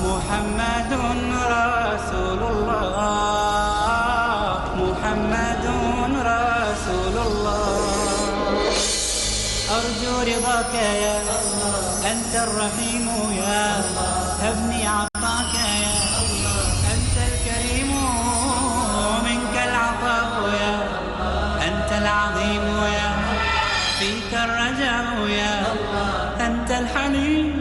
محمد رسول الله محمد رسول الله أرجو رضاك يا الله أنت الرحيم يا الله هبني عطاك يا الله أنت الكريم منك العطاء يا الله أنت العظيم يا فيك الرجاء يا الله أنت الحليم.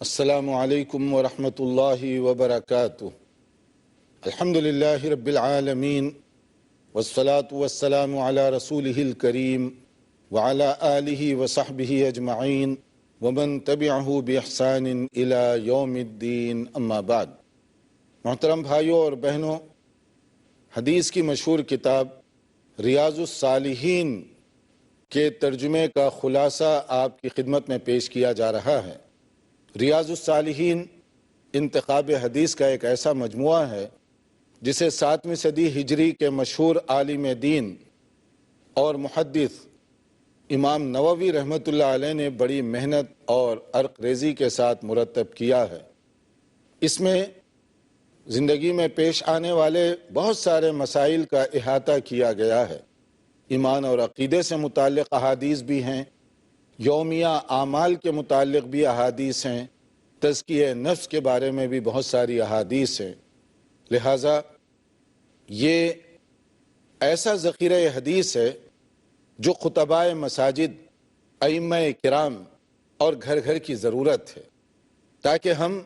السلام علیکم ورحمۃ اللہ وبرکاتہ. الحمدللہ رب العالمین والصلاة والسلام علی رسولہ الکریم وعلی آلہ وصحبہ اجمعین ومن تبعہ بإحسان الی یوم الدین، اما بعد. محترم بھائیوں اور بہنوں، حدیث کی مشہور کتاب ریاض الصالحین کے ترجمے کا خلاصہ آپ کی خدمت میں پیش کیا جا رہا ہے. ریاض الصالحین انتخاب حدیث کا ایک ایسا مجموعہ ہے جسے 7ویں صدی ہجری کے مشہور عالم دین اور محدث امام نووی رحمۃ اللہ علیہ نے بڑی محنت اور عرق ریزی کے ساتھ مرتب کیا ہے. اس میں زندگی میں پیش آنے والے بہت سارے مسائل کا احاطہ کیا گیا ہے. ایمان اور عقیدے سے متعلق احادیث بھی ہیں، یومیہ اعمال کے متعلق بھی احادیث ہیں، تزکیہ نفس کے بارے میں بھی بہت ساری احادیث ہیں. لہٰذا یہ ایسا ذخیرہ حدیث ہے جو خطباء مساجد، ائمہ کرام اور گھر گھر کی ضرورت ہے، تاکہ ہم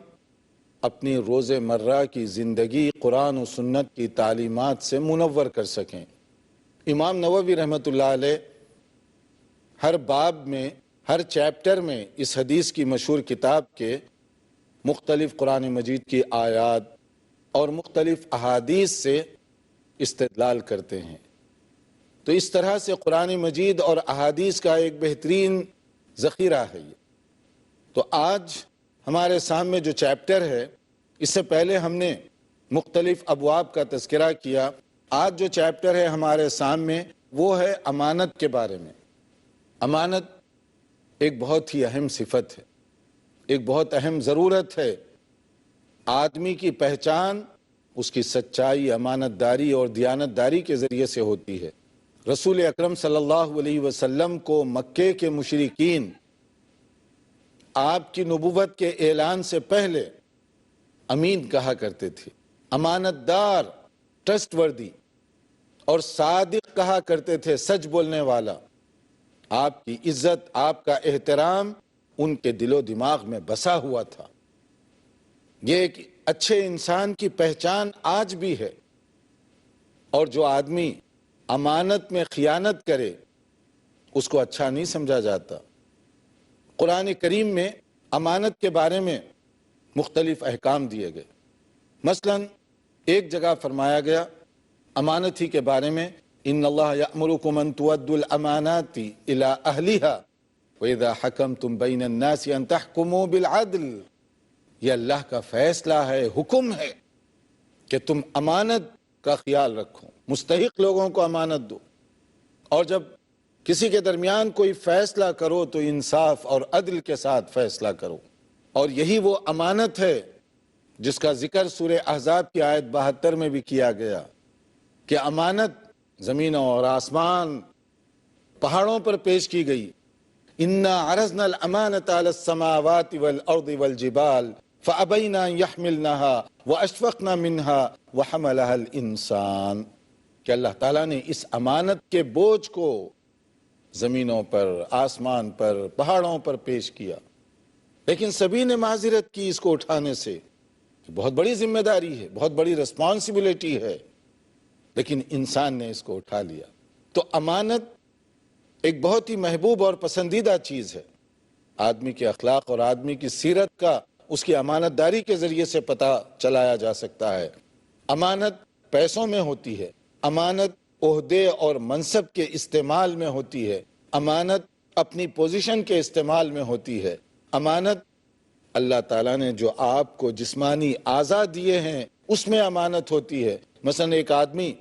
اپنی روز مرہ کی زندگی قرآن و سنت کی تعلیمات سے منور کر سکیں. امام نووی رحمۃ اللہ علیہ ہر باب میں، ہر چیپٹر میں اس حدیث کی مشہور کتاب کے مختلف قرآن مجید کی آیات اور مختلف احادیث سے استدلال کرتے ہیں. تو اس طرح سے قرآن مجید اور احادیث کا ایک بہترین ذخیرہ ہے یہ. تو آج ہمارے سامنے جو چیپٹر ہے، اس سے پہلے ہم نے مختلف ابواب کا تذکرہ کیا. آج جو چیپٹر ہے ہمارے سامنے وہ ہے امانت کے بارے میں. امانت ایک بہت ہی اہم صفت ہے، ایک بہت اہم ضرورت ہے. آدمی کی پہچان اس کی سچائی، امانت داری اور دیانت داری کے ذریعے سے ہوتی ہے. رسول اکرم صلی اللہ علیہ وسلم کو مکے کے مشرکین آپ کی نبوت کے اعلان سے پہلے امین کہا کرتے تھے، امانت دار، ٹرسٹ وردی اور صادق کہا کرتے تھے، سچ بولنے والا. آپ کی عزت، آپ کا احترام ان کے دل و دماغ میں بسا ہوا تھا. یہ ایک اچھے انسان کی پہچان آج بھی ہے. اور جو آدمی امانت میں خیانت کرے اس کو اچھا نہیں سمجھا جاتا. قرآن کریم میں امانت کے بارے میں مختلف احکام دیے گئے. مثلا ایک جگہ فرمایا گیا امانت ہی کے بارے میں، ان اللہ یأمرکم ان تؤدوا الامانات الی اہلہا واذا حکمتم بین الناس ان تحکموا بالعدل. یہ اللہ کا فیصلہ ہے، حکم ہے کہ تم امانت کا خیال رکھو، مستحق لوگوں کو امانت دو، اور جب کسی کے درمیان کوئی فیصلہ کرو تو انصاف اور عدل کے ساتھ فیصلہ کرو. اور یہی وہ امانت ہے جس کا ذکر سورہ احزاب کی آیت 72 میں بھی کیا گیا کہ امانت زمینوں اور آسمان، پہاڑوں پر پیش کی گئی. اِنَّا عَرَضْنَا الْأَمَانَةَ عَلَى السَّمَاوَاتِ وَالْأَرْضِ وَالْجِبَالِ فَأَبَيْنَا أَن يَحْمِلْنَهَا وَأَشْفَقْنَا مِنْهَا وَحَمَلَهَا الْإِنسَانُ. کہ اللہ تعالیٰ نے اس امانت کے بوجھ کو زمینوں پر، آسمان پر، پہاڑوں پر پیش کیا، لیکن سبھی نے معذرت کی اس کو اٹھانے سے. بہت بڑی ذمہ داری ہے، بہت بڑی رسپانسبلٹی ہے، لیکن انسان نے اس کو اٹھا لیا. تو امانت ایک بہت ہی محبوب اور پسندیدہ چیز ہے. آدمی کے اخلاق اور آدمی کی سیرت کا اس کی امانت داری کے ذریعے سے پتہ چلایا جا سکتا ہے. امانت پیسوں میں ہوتی ہے، امانت عہدے اور منصب کے استعمال میں ہوتی ہے، امانت اپنی پوزیشن کے استعمال میں ہوتی ہے. امانت اللہ تعالیٰ نے جو آپ کو جسمانی اعضاء دیے ہیں اس میں امانت ہوتی ہے. مثلا ایک آدمی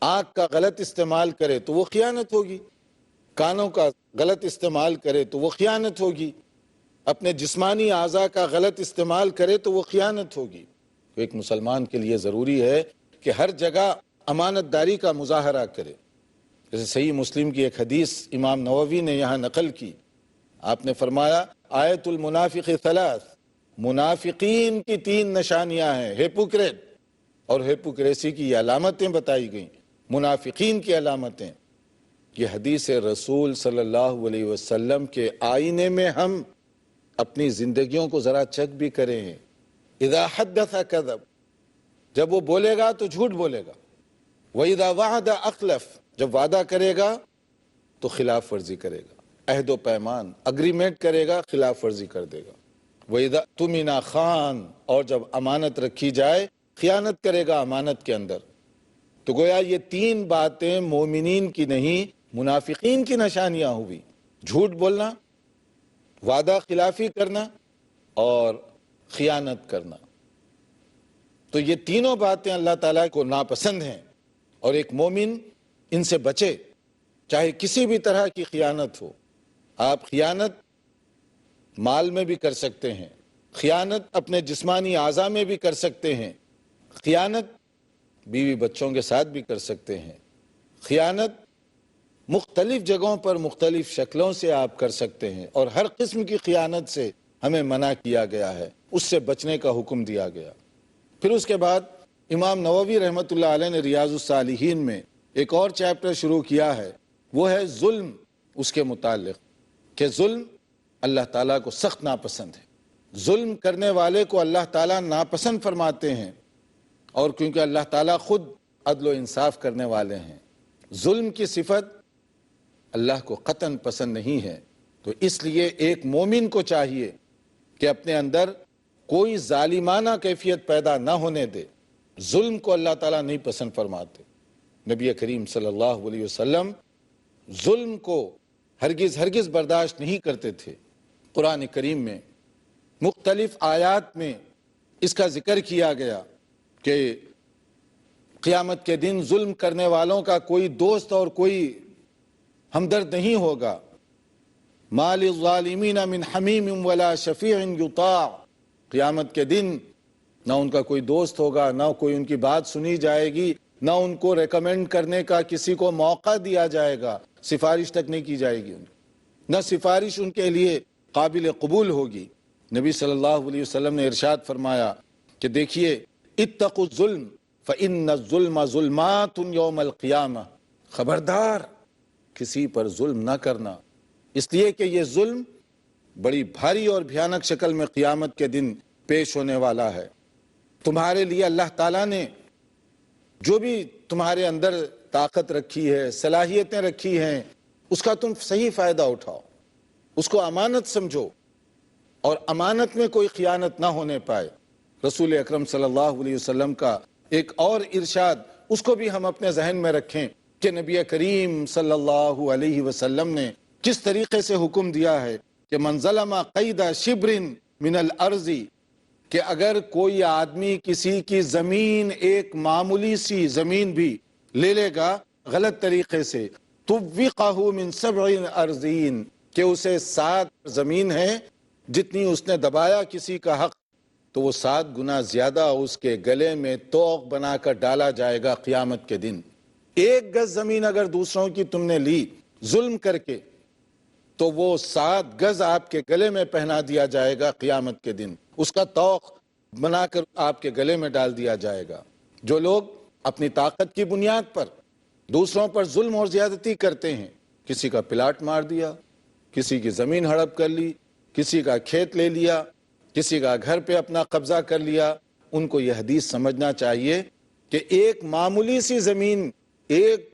آنکھ کا غلط استعمال کرے تو وہ خیانت ہوگی، کانوں کا غلط استعمال کرے تو وہ خیانت ہوگی، اپنے جسمانی اعضاء کا غلط استعمال کرے تو وہ خیانت ہوگی۔ تو ایک مسلمان کے لیے ضروری ہے کہ ہر جگہ امانت داری کا مظاہرہ کرے۔ جیسے صحیح مسلم کی ایک حدیث امام نووی نے یہاں نقل کی، آپ نے فرمایا آیت المنافق ثلاث، منافقین کی 3 نشانیاں ہیں، ہیپوکریٹ اور ہیپوکریسی کی یہ علامتیں بتائی گئیں، منافقین کی علامتیں۔ یہ حدیث رسول صلی اللہ علیہ وسلم کے آئینے میں ہم اپنی زندگیوں کو ذرا چیک بھی کریں۔ اذا حدث کذب، جب وہ بولے گا تو جھوٹ بولے گا، وَإِذَا وَعَدَ أَخْلَفَ، جب وعدہ کرے گا تو خلاف ورزی کرے گا، عہد و پیمان اگریمنٹ کرے گا، خلاف ورزی کر دے گا۔ وَإِذَا اؤْتُمِنَ خَانَ، اور جب امانت رکھی جائے خیانت کرے گا امانت کے اندر۔ تو گویا یہ 3 باتیں مومنین کی نہیں منافقین کی نشانیاں ہوئی، جھوٹ بولنا، وعدہ خلافی کرنا اور خیانت کرنا۔ تو یہ تینوں باتیں اللہ تعالیٰ کو ناپسند ہیں، اور ایک مومن ان سے بچے، چاہے کسی بھی طرح کی خیانت ہو۔ آپ خیانت مال میں بھی کر سکتے ہیں، خیانت اپنے جسمانی اعضاء میں بھی کر سکتے ہیں، خیانت بیوی بچوں کے ساتھ بھی کر سکتے ہیں، خیانت مختلف جگہوں پر مختلف شکلوں سے آپ کر سکتے ہیں، اور ہر قسم کی خیانت سے ہمیں منع کیا گیا ہے، اس سے بچنے کا حکم دیا گیا۔ پھر اس کے بعد امام نووی رحمۃ اللہ علیہ نے ریاض الصالحین میں ایک اور چیپٹر شروع کیا ہے، وہ ہے ظلم، اس کے متعلق کہ ظلم اللہ تعالیٰ کو سخت ناپسند ہے، ظلم کرنے والے کو اللہ تعالیٰ ناپسند فرماتے ہیں، اور کیونکہ اللہ تعالیٰ خود عدل و انصاف کرنے والے ہیں، ظلم کی صفت اللہ کو قطعاً پسند نہیں ہے۔ تو اس لیے ایک مومن کو چاہیے کہ اپنے اندر کوئی ظالمانہ کیفیت پیدا نہ ہونے دے۔ ظلم کو اللہ تعالیٰ نہیں پسند فرماتے۔ نبی کریم صلی اللہ علیہ وسلم ظلم کو ہرگز برداشت نہیں کرتے تھے۔ قرآن کریم میں مختلف آیات میں اس کا ذکر کیا گیا کہ قیامت کے دن ظلم کرنے والوں کا کوئی دوست اور کوئی ہمدرد نہیں ہوگا۔ ما للظالمین من حمیم ولا شفیع یطاع، قیامت کے دن نہ ان کا کوئی دوست ہوگا، نہ کوئی ان کی بات سنی جائے گی، نہ ان کو ریکمینڈ کرنے کا کسی کو موقع دیا جائے گا، سفارش تک نہیں کی جائے گی، نہ سفارش ان کے لیے قابل قبول ہوگی۔ نبی صلی اللہ علیہ وسلم نے ارشاد فرمایا کہ دیکھیے اتقوا الظلم فإن الظلم ظلمات یوم القیامہ، خبردار کسی پر ظلم نہ کرنا، اس لیے کہ یہ ظلم بڑی بھاری اور بھیانک شکل میں قیامت کے دن پیش ہونے والا ہے۔ تمہارے لیے اللہ تعالیٰ نے جو بھی تمہارے اندر طاقت رکھی ہے، صلاحیتیں رکھی ہیں، اس کا تم صحیح فائدہ اٹھاؤ، اس کو امانت سمجھو، اور امانت میں کوئی خیانت نہ ہونے پائے۔ رسول اکرم صلی اللہ علیہ وسلم کا ایک اور ارشاد، اس کو بھی ہم اپنے ذہن میں رکھیں کہ نبی کریم صلی اللہ علیہ وسلم نے کس طریقے سے حکم دیا ہے کہ من ظلم قید شبر من الارض، کہ اگر کوئی آدمی کسی کی زمین، ایک معمولی سی زمین بھی لے لے گا غلط طریقے سے، طوقہ من 7 ارضین، کہ اسے 7 زمین ہے جتنی اس نے دبایا کسی کا حق، تو وہ 7 گنا زیادہ اس کے گلے میں طوق بنا کر ڈالا جائے گا قیامت کے دن۔ 1 گز زمین اگر دوسروں کی تم نے لی ظلم کر کے، تو وہ 7 گز آپ کے گلے میں پہنا دیا جائے گا قیامت کے دن، اس کا طوق بنا کر آپ کے گلے میں ڈال دیا جائے گا۔ جو لوگ اپنی طاقت کی بنیاد پر دوسروں پر ظلم اور زیادتی کرتے ہیں، کسی کا پلاٹ مار دیا، کسی کی زمین ہڑپ کر لی، کسی کا کھیت لے لیا، کسی کا گھر پہ اپنا قبضہ کر لیا، ان کو یہ حدیث سمجھنا چاہیے کہ ایک معمولی سی زمین، ایک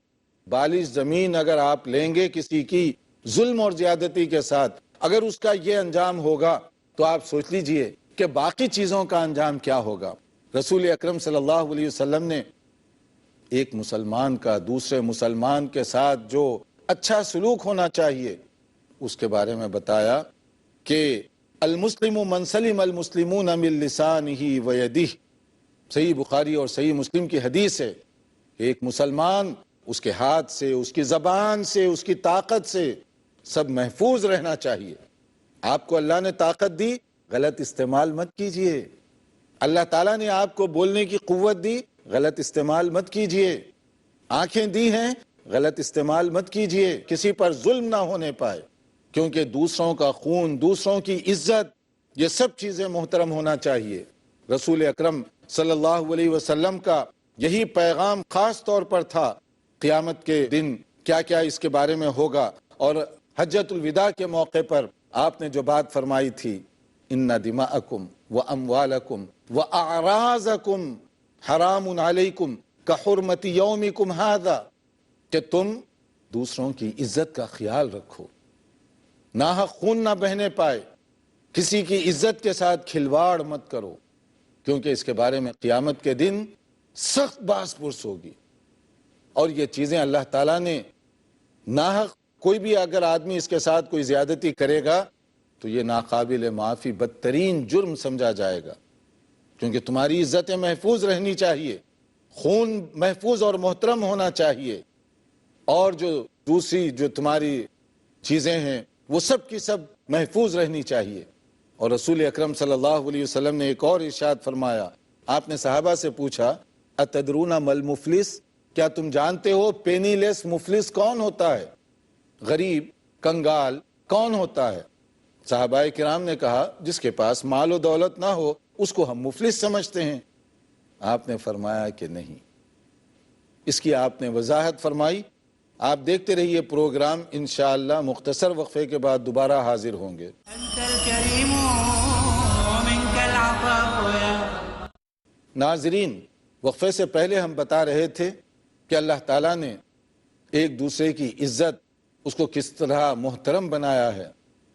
بالغ زمین اگر آپ لیں گے کسی کی ظلم اور زیادتی کے ساتھ، اگر اس کا یہ انجام ہوگا تو آپ سوچ لیجئے کہ باقی چیزوں کا انجام کیا ہوگا۔ رسول اکرم صلی اللہ علیہ وسلم نے ایک مسلمان کا دوسرے مسلمان کے ساتھ جو اچھا سلوک ہونا چاہیے اس کے بارے میں بتایا کہ المسلم من سلم المسلمون من لسانہ ویدہ، صحیح بخاری اور صحیح مسلم کی حدیث ہے، ایک مسلمان اس کے ہاتھ سے، اس کی زبان سے، اس کی طاقت سے سب محفوظ رہنا چاہیے۔ آپ کو اللہ نے طاقت دی، غلط استعمال مت کیجئے۔ اللہ تعالیٰ نے آپ کو بولنے کی قوت دی، غلط استعمال مت کیجئے۔ آنکھیں دی ہیں، غلط استعمال مت کیجئے، کسی پر ظلم نہ ہونے پائے، کیونکہ دوسروں کا خون، دوسروں کی عزت، یہ سب چیزیں محترم ہونا چاہیے۔ رسول اکرم صلی اللہ علیہ وسلم کا یہی پیغام خاص طور پر تھا۔ قیامت کے دن کیا کیا اس کے بارے میں ہوگا، اور حجۃ الوداع کے موقع پر آپ نے جو بات فرمائی تھی، ان دماءکم واموالکم واعراضکم حرام علیکم کحرمت یومکم ھذا، کہ تم دوسروں کی عزت کا خیال رکھو، ناحق خون نہ بہنے پائے، کسی کی عزت کے ساتھ کھلواڑ مت کرو، کیونکہ اس کے بارے میں قیامت کے دن سخت باس پرس ہوگی۔ اور یہ چیزیں اللہ تعالیٰ نے ناحق، کوئی بھی اگر آدمی اس کے ساتھ کوئی زیادتی کرے گا تو یہ ناقابل معافی بدترین جرم سمجھا جائے گا، کیونکہ تمہاری عزتیں محفوظ رہنی چاہیے، خون محفوظ اور محترم ہونا چاہیے، اور جو دوسری جو تمہاری چیزیں ہیں وہ سب کی سب محفوظ رہنی چاہیے۔ اور رسول اکرم صلی اللہ علیہ وسلم نے ایک اور ارشاد فرمایا، آپ نے صحابہ سے پوچھا اتدرون مل مفلس، کیا تم جانتے ہو پینی لیس مفلس کون ہوتا ہے؟ غریب کنگال کون ہوتا ہے؟ صحابہ کرام نے کہا جس کے پاس مال و دولت نہ ہو اس کو ہم مفلس سمجھتے ہیں۔ آپ نے فرمایا کہ نہیں، اس کی آپ نے وضاحت فرمائی۔ آپ دیکھتے رہیے پروگرام، انشاءاللہ مختصر وقفے کے بعد دوبارہ حاضر ہوں گے۔ أنت الكريم ومنك العطاء يا ناظرین، وقفے سے پہلے ہم بتا رہے تھے کہ اللہ تعالیٰ نے ایک دوسرے کی عزت، اس کو کس طرح محترم بنایا ہے،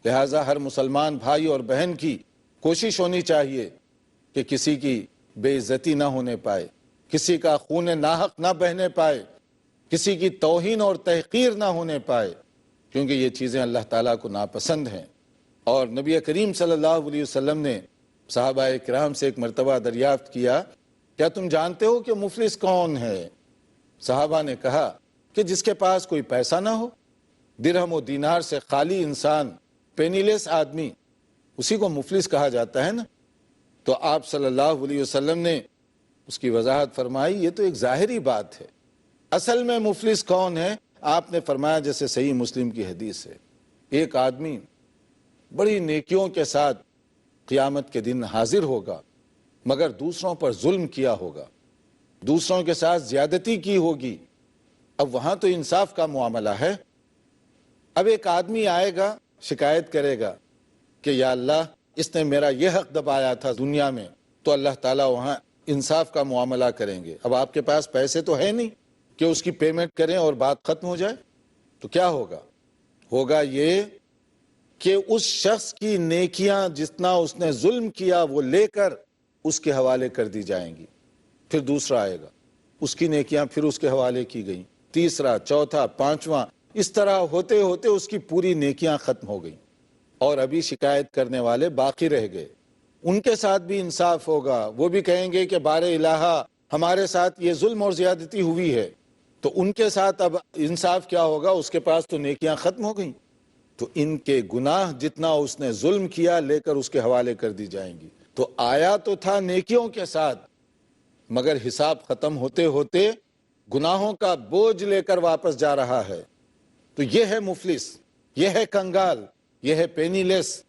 لہٰذا ہر مسلمان بھائی اور بہن کی کوشش ہونی چاہیے کہ کسی کی بے عزتی نہ ہونے پائے، کسی کا خون ناحق نہ بہنے پائے، کسی کی توہین اور تحقیر نہ ہونے پائے، کیونکہ یہ چیزیں اللہ تعالیٰ کو ناپسند ہیں۔ اور نبی کریم صلی اللہ علیہ وسلم نے صحابہ کرام سے ایک مرتبہ دریافت کیا، کیا تم جانتے ہو کہ مفلس کون ہے؟ صحابہ نے کہا کہ جس کے پاس کوئی پیسہ نہ ہو، درہم و دینار سے خالی انسان، پینی لیس آدمی، اسی کو مفلس کہا جاتا ہے نا۔ تو آپ صلی اللہ علیہ وسلم نے اس کی وضاحت فرمائی، یہ تو ایک ظاہری بات ہے، اصل میں مفلس کون ہے؟ آپ نے فرمایا جیسے صحیح مسلم کی حدیث ہے، ایک آدمی بڑی نیکیوں کے ساتھ قیامت کے دن حاضر ہوگا، مگر دوسروں پر ظلم کیا ہوگا، دوسروں کے ساتھ زیادتی کی ہوگی۔ اب وہاں تو انصاف کا معاملہ ہے۔ اب ایک آدمی آئے گا، شکایت کرے گا کہ یا اللہ اس نے میرا یہ حق دبایا تھا دنیا میں، تو اللہ تعالیٰ وہاں انصاف کا معاملہ کریں گے۔ اب آپ کے پاس پیسے تو ہے نہیں کہ اس کی پیمنٹ کریں اور بات ختم ہو جائے، تو کیا ہوگا؟ ہوگا یہ کہ اس شخص کی نیکیاں جتنا اس نے ظلم کیا وہ لے کر اس کے حوالے کر دی جائیں گی، پھر دوسرا آئے گا، اس کی نیکیاں پھر اس کے حوالے کی گئیں، تیسرا، چوتھا، پانچواں، اس طرح ہوتے ہوتے اس کی پوری نیکیاں ختم ہو گئیں، اور ابھی شکایت کرنے والے باقی رہ گئے۔ ان کے ساتھ بھی انصاف ہوگا، وہ بھی کہیں گے کہ بار الہا ہمارے ساتھ یہ ظلم اور زیادتی ہوئی ہے، تو ان کے ساتھ اب انصاف کیا ہوگا؟ اس کے پاس تو نیکیاں ختم ہو گئیں، تو ان کے گناہ جتنا اس نے ظلم کیا لے کر اس کے حوالے کر دی جائیں گی۔ تو آیا تو تھا نیکیوں کے ساتھ، مگر حساب ختم ہوتے ہوتے گناہوں کا بوجھ لے کر واپس جا رہا ہے۔ تو یہ ہے مفلس، یہ ہے کنگال، یہ ہے پینی لیس۔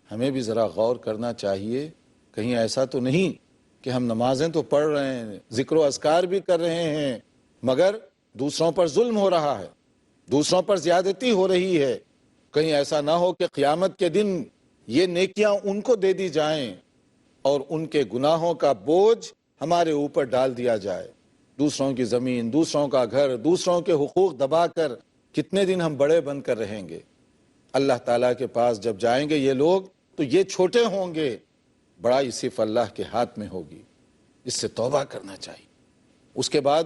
ہمیں بھی ذرا غور کرنا چاہیے، کہیں ایسا تو نہیں کہ ہم نمازیں تو پڑھ رہے ہیں، ذکر و اذکار بھی کر رہے ہیں، مگر دوسروں پر ظلم ہو رہا ہے، دوسروں پر زیادتی ہو رہی ہے۔ کہیں ایسا نہ ہو کہ قیامت کے دن یہ نیکیاں ان کو دے دی جائیں اور ان کے گناہوں کا بوجھ ہمارے اوپر ڈال دیا جائے۔ دوسروں کی زمین، دوسروں کا گھر، دوسروں کے حقوق دبا کر کتنے دن ہم بڑے بن کر رہیں گے؟ اللہ تعالیٰ کے پاس جب جائیں گے یہ لوگ تو یہ چھوٹے ہوں گے، بڑائی صرف اللہ کے ہاتھ میں ہوگی۔ اس سے توبہ کرنا چاہیے۔ اس کے بعد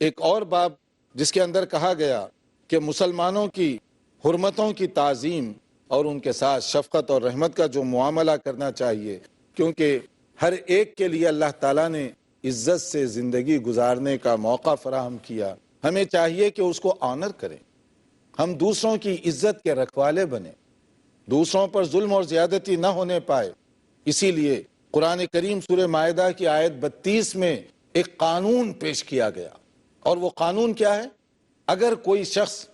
ایک اور باب جس کے اندر کہا گیا کہ مسلمانوں کی حرمتوں کی تعظیم اور ان کے ساتھ شفقت اور رحمت کا جو معاملہ کرنا چاہیے، کیونکہ ہر ایک کے لیے اللہ تعالیٰ نے عزت سے زندگی گزارنے کا موقع فراہم کیا، ہمیں چاہیے کہ اس کو آنر کریں، ہم دوسروں کی عزت کے رکھوالے بنے، دوسروں پر ظلم اور زیادتی نہ ہونے پائے۔ اسی لیے قرآن کریم سورہ مائدہ کی آیت 32 میں ایک قانون پیش کیا گیا، اور وہ قانون کیا ہے؟ اگر کوئی شخص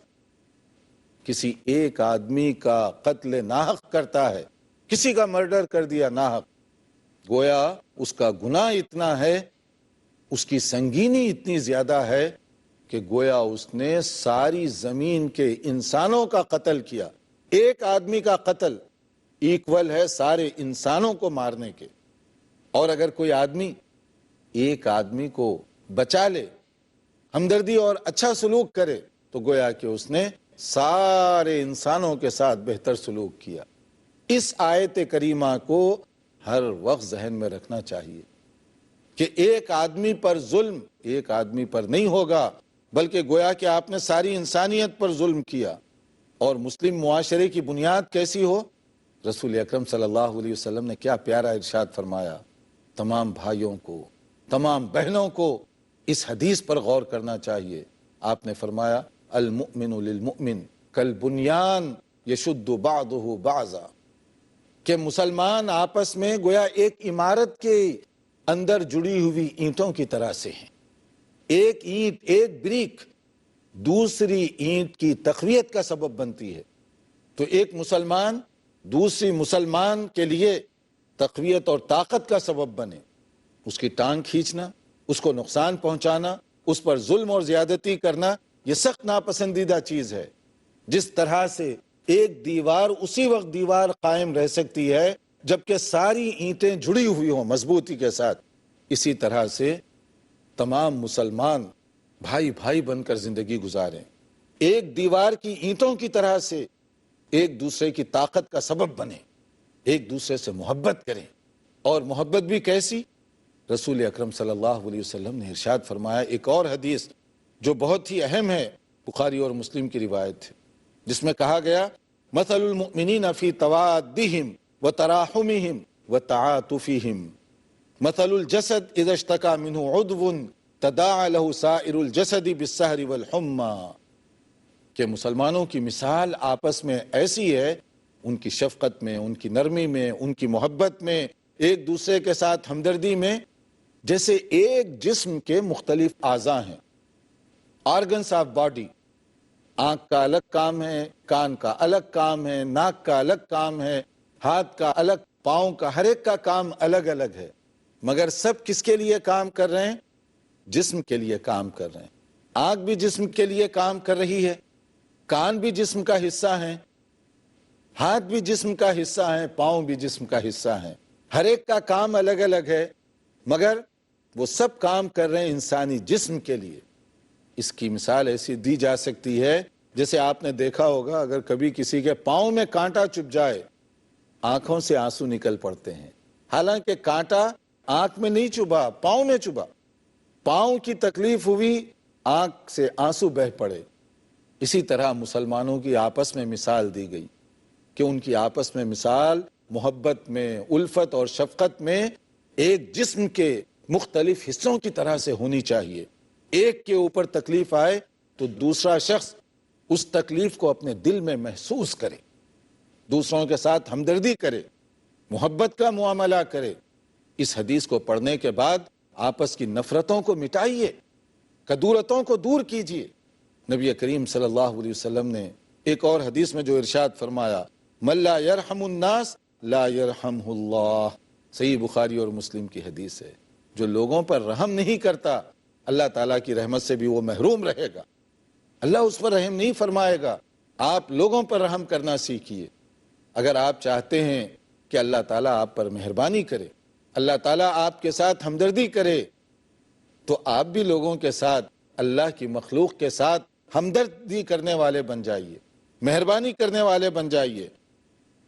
کسی ایک آدمی کا قتل ناحق کرتا ہے، کسی کا مرڈر کر دیا ناحق، گویا اس کا گناہ اتنا ہے، اس کی سنگینی اتنی زیادہ ہے کہ گویا اس نے ساری زمین کے انسانوں کا قتل کیا۔ ایک آدمی کا قتل ایکول ہے سارے انسانوں کو مارنے کے۔ اور اگر کوئی آدمی ایک آدمی کو بچا لے، ہمدردی اور اچھا سلوک کرے، تو گویا کہ اس نے سارے انسانوں کے ساتھ بہتر سلوک کیا۔ اس آیت کریمہ کو ہر وقت ذہن میں رکھنا چاہیے کہ ایک آدمی پر ظلم ایک آدمی پر نہیں ہوگا، بلکہ گویا کہ آپ نے ساری انسانیت پر ظلم کیا۔ اور مسلم معاشرے کی بنیاد کیسی ہو؟ رسول اکرم صلی اللہ علیہ وسلم نے کیا پیارا ارشاد فرمایا۔ تمام بھائیوں کو، تمام بہنوں کو اس حدیث پر غور کرنا چاہیے۔ آپ نے فرمایا المؤمن للمؤمن کالبنیان یشد بعضہ بعضا، کہ مسلمان آپس میں گویا ایک عمارت کے اندر جڑی ہوئی اینٹوں کی طرح سے ہیں۔ ایک اینٹ، ایک بریک دوسری اینٹ کی تقویت کا سبب بنتی ہے۔ تو ایک مسلمان دوسری مسلمان کے لیے تقویت اور طاقت کا سبب بنے، اس کی ٹانگ کھینچنا، اس کو نقصان پہنچانا، اس پر ظلم اور زیادتی کرنا، یہ سخت ناپسندیدہ چیز ہے۔ جس طرح سے ایک دیوار اسی وقت دیوار قائم رہ سکتی ہے جبکہ ساری اینٹیں جڑی ہوئی ہوں مضبوطی کے ساتھ، اسی طرح سے تمام مسلمان بھائی بھائی بن کر زندگی گزاریں، ایک دیوار کی اینٹوں کی طرح سے ایک دوسرے کی طاقت کا سبب بنیں، ایک دوسرے سے محبت کریں۔ اور محبت بھی کیسی؟ رسول اکرم صلی اللہ علیہ وسلم نے ارشاد فرمایا، ایک اور حدیث جو بہت ہی اہم ہے، بخاری اور مسلم کی روایت ہے، جس میں کہا گیا مثل المؤمنین فی توادہم وتراحمہم وتعاطفہم مثل الجسد اذا اشتکا منہ عضو تداعى له سائر الجسد بالسہر والحمى، کہ مسلمانوں کی مثال آپس میں ایسی ہے، ان کی شفقت میں، ان کی نرمی میں، ان کی محبت میں، ایک دوسرے کے ساتھ ہمدردی میں، جیسے ایک جسم کے مختلف اعضاء ہیں، آرگنس آف باڈی۔ آنکھ کا الگ کام ہے، کان کا الگ کام ہے، ناک کا الگ کام ہے، ہاتھ کا الگ، پاؤں کا، ہر ایک کا کام الگ الگ ہے، مگر سب کس کے لیے کام کر رہے ہیں؟ جسم کے لیے کام کر رہے ہیں۔ آنکھ بھی جسم کے لیے کام کر رہی ہے، کان بھی جسم کا حصہ ہیں، ہاتھ بھی جسم کا حصہ ہیں، پاؤں بھی جسم کا حصہ ہیں، ہر ایک کا کام الگ الگ ہے، مگر وہ سب کام کر رہے ہیں انسانی جسم کے لیے۔ اس کی مثال ایسی دی جا سکتی ہے جیسے آپ نے دیکھا ہوگا، اگر کبھی کسی کے پاؤں میں کانٹا چبھ جائے، آنکھوں سے آنسو نکل پڑتے ہیں، حالانکہ کانٹا آنکھ میں نہیں چبھا، پاؤں میں چبھا، پاؤں کی تکلیف ہوئی، آنکھ سے آنسو بہہ پڑے۔ اسی طرح مسلمانوں کی آپس میں مثال دی گئی کہ ان کی آپس میں مثال محبت میں، الفت اور شفقت میں ایک جسم کے مختلف حصوں کی طرح سے ہونی چاہیے۔ ایک کے اوپر تکلیف آئے تو دوسرا شخص اس تکلیف کو اپنے دل میں محسوس کرے، دوسروں کے ساتھ ہمدردی کرے، محبت کا معاملہ کرے۔ اس حدیث کو پڑھنے کے بعد آپس کی نفرتوں کو مٹائیے، کدورتوں کو دور کیجیے۔ نبی کریم صلی اللہ علیہ وسلم نے ایک اور حدیث میں جو ارشاد فرمایا، من لا یرحم الناس لا یرحمہ اللہ، صحیح بخاری اور مسلم کی حدیث ہے، جو لوگوں پر رحم نہیں کرتا اللہ تعالیٰ کی رحمت سے بھی وہ محروم رہے گا، اللہ اس پر رحم نہیں فرمائے گا۔ آپ لوگوں پر رحم کرنا سیکھیے۔ اگر آپ چاہتے ہیں کہ اللہ تعالیٰ آپ پر مہربانی کرے، اللہ تعالیٰ آپ کے ساتھ ہمدردی کرے، تو آپ بھی لوگوں کے ساتھ، اللہ کی مخلوق کے ساتھ ہمدردی کرنے والے بن جائیے، مہربانی کرنے والے بن جائیے۔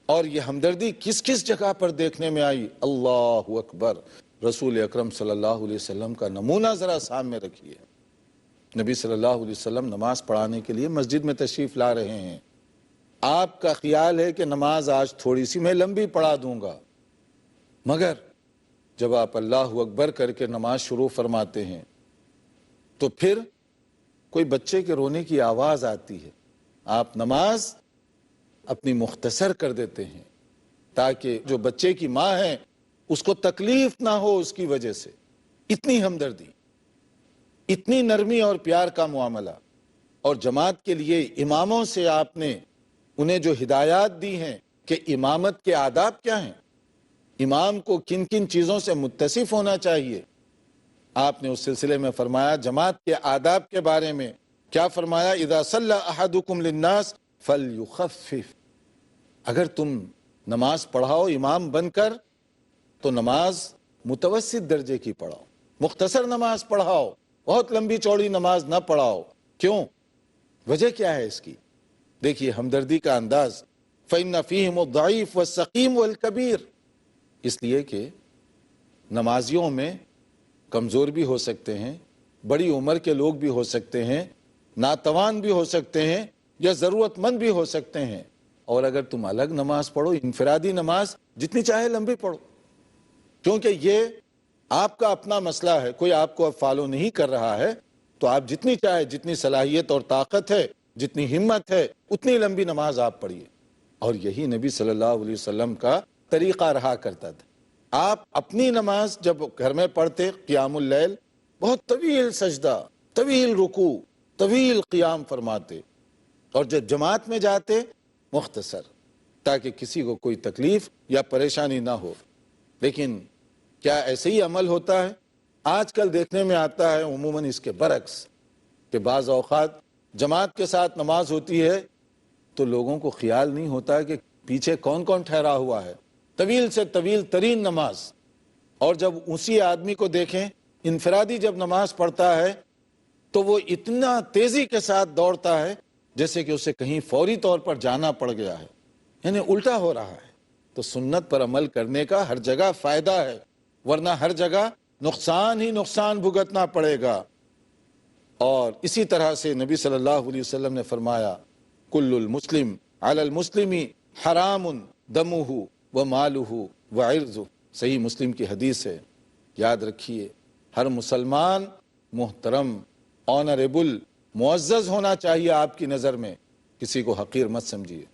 اور یہ ہمدردی کس کس جگہ پر دیکھنے میں آئی؟ اللہ اکبر، رسول اکرم صلی اللہ علیہ وسلم کا نمونہ ذرا سامنے رکھیے۔ نبی صلی اللہ علیہ وسلم نماز پڑھانے کے لیے مسجد میں تشریف لا رہے ہیں، آپ کا خیال ہے کہ نماز آج تھوڑی سی میں لمبی پڑھا دوں گا، مگر جب آپ اللہ اکبر کر کے نماز شروع فرماتے ہیں تو پھر کوئی بچے کے رونے کی آواز آتی ہے، آپ نماز اپنی مختصر کر دیتے ہیں تاکہ جو بچے کی ماں ہے اس کو تکلیف نہ ہو اس کی وجہ سے. اتنی ہمدردی، اتنی نرمی اور پیار کا معاملہ. اور جماعت کے لیے اماموں سے آپ نے انہیں جو ہدایات دی ہیں کہ امامت کے آداب کیا ہیں، امام کو کن کن چیزوں سے متصف ہونا چاہیے، آپ نے اس سلسلے میں فرمایا. جماعت کے آداب کے بارے میں کیا فرمایا؟ اذا صلی احدکم للناس فلیخفف. اگر تم نماز پڑھاؤ امام بن کر تو نماز متوسط درجے کی پڑھاؤ، مختصر نماز پڑھاؤ، بہت لمبی چوڑی نماز نہ پڑھاؤ. کیوں؟ وجہ کیا ہے اس کی؟ دیکھیے ہمدردی کا انداز. فإن فیہم الضعیف والسقیم والکبیر. اس لیے کہ نمازیوں میں کمزور بھی ہو سکتے ہیں، بڑی عمر کے لوگ بھی ہو سکتے ہیں، ناتوان بھی ہو سکتے ہیں، یا ضرورت مند بھی ہو سکتے ہیں. اور اگر تم الگ نماز پڑھو، انفرادی نماز جتنی چاہے لمبی پڑھو، کیونکہ یہ آپ کا اپنا مسئلہ ہے، کوئی آپ کو اب فالو نہیں کر رہا ہے، تو آپ جتنی چاہے، جتنی صلاحیت اور طاقت ہے، جتنی ہمت ہے، اتنی لمبی نماز آپ پڑھیے. اور یہی نبی صلی اللہ علیہ وسلم کا طریقہ رہا کرتا تھا. آپ اپنی نماز جب گھر میں پڑھتے قیام اللیل، بہت طویل سجدہ، طویل رکوع، طویل قیام فرماتے، اور جب جماعت میں جاتے مختصر، تاکہ کسی کو کوئی تکلیف یا پریشانی نہ ہو. لیکن کیا ایسے ہی عمل ہوتا ہے؟ آج کل دیکھنے میں آتا ہے عموماً اس کے برعکس کہ بعض اوقات جماعت کے ساتھ نماز ہوتی ہے تو لوگوں کو خیال نہیں ہوتا کہ پیچھے کون کون ٹھہرا ہوا ہے، طویل سے طویل ترین نماز. اور جب اسی آدمی کو دیکھیں انفرادی جب نماز پڑھتا ہے تو وہ اتنا تیزی کے ساتھ دوڑتا ہے جیسے کہ اسے کہیں فوری طور پر جانا پڑ گیا ہے، یعنی الٹا ہو رہا ہے. تو سنت پر عمل کرنے کا ہر جگہ فائدہ ہے، ورنہ ہر جگہ نقصان ہی نقصان بھگتنا پڑے گا. اور اسی طرح سے نبی صلی اللہ علیہ وسلم نے فرمایا کل المسلم علی المسلم حرام دمہ و مالہ و عرضہ. صحیح مسلم کی حدیث ہے. یاد رکھیے ہر مسلمان محترم، آنریبل، معزز ہونا چاہیے آپ کی نظر میں، کسی کو حقیر مت سمجھیے.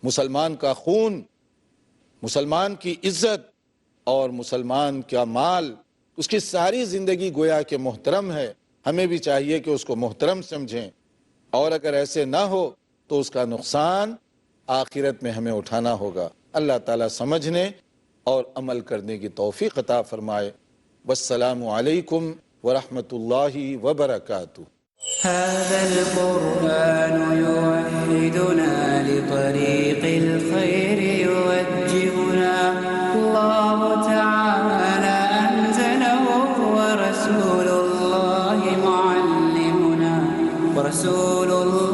مسلمان کا خون، مسلمان کی عزت اور مسلمان کا مال، اس کی ساری زندگی گویا کہ محترم ہے. ہمیں بھی چاہیے کہ اس کو محترم سمجھیں، اور اگر ایسے نہ ہو تو اس کا نقصان آخرت میں ہمیں اٹھانا ہوگا. اللہ تعالیٰ سمجھنے اور عمل کرنے کی توفیق عطا فرمائے. والسلام علیکم ورحمۃ اللہ وبرکاتہ. هذا القرآن يوحدنا لطريق الخير يوجهنا الله تعالى أنزله ورسول الله معلمنا ورسول الله